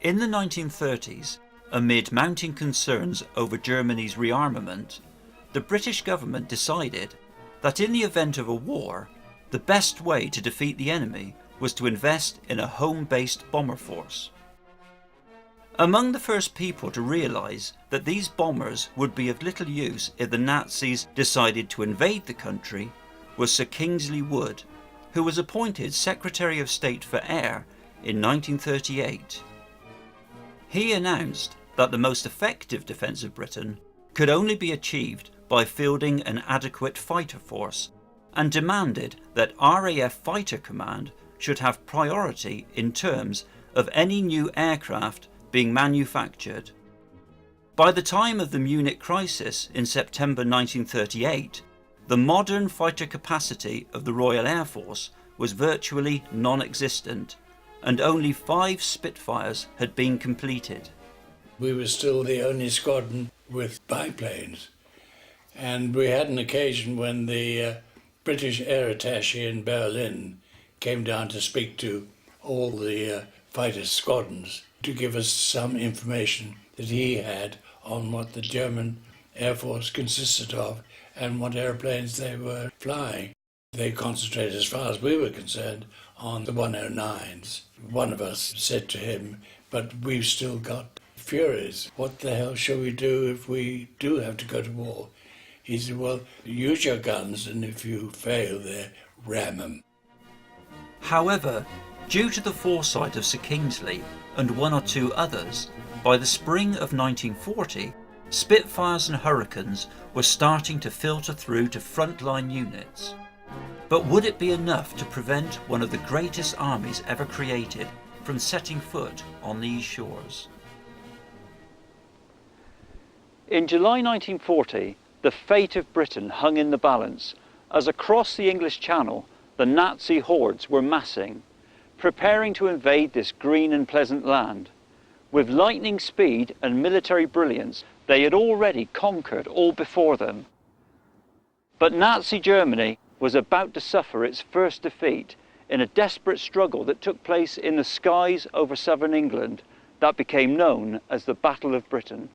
In the 1930s, amid mounting concerns over Germany's rearmament, the British government decided that in the event of a war, the best way to defeat the enemy was to invest in a home-based bomber force. Among the first people to realise that these bombers would be of little use if the Nazis decided to invade the country was Sir Kingsley Wood, who was appointed Secretary of State for Air in 1938. He announced that the most effective defence of Britain could only be achieved by fielding an adequate fighter force, and demanded that RAF Fighter Command should have priority in terms of any new aircraft being manufactured. By the time of the Munich crisis in September 1938, the modern fighter capacity of the Royal Air Force was virtually non-existent, and only 5 Spitfires had been completed. We were still the only squadron with biplanes, and we had an occasion when the British air attaché in Berlin came down to speak to all the fighter squadrons to give us some information that he had on what the German Air Force consisted of and what airplanes they were flying. They concentrated, as far as we were concerned, on the 109s. One of us said to him, "But we've still got Furies. What the hell shall we do if we do have to go to war?" He said, "Well, use your guns, and if you fail there, ram them." However, due to the foresight of Sir Kingsley and 1 or 2 others, by the spring of 1940, Spitfires and Hurricanes were starting to filter through to frontline units. But would it be enough to prevent one of the greatest armies ever created from setting foot on these shores? In July 1940, the fate of Britain hung in the balance as across the English Channel the Nazi hordes were massing, preparing to invade this green and pleasant land. With lightning speed and military brilliance, they had already conquered all before them. But Nazi Germany was about to suffer its first defeat in a desperate struggle that took place in the skies over southern England that became known as the Battle of Britain.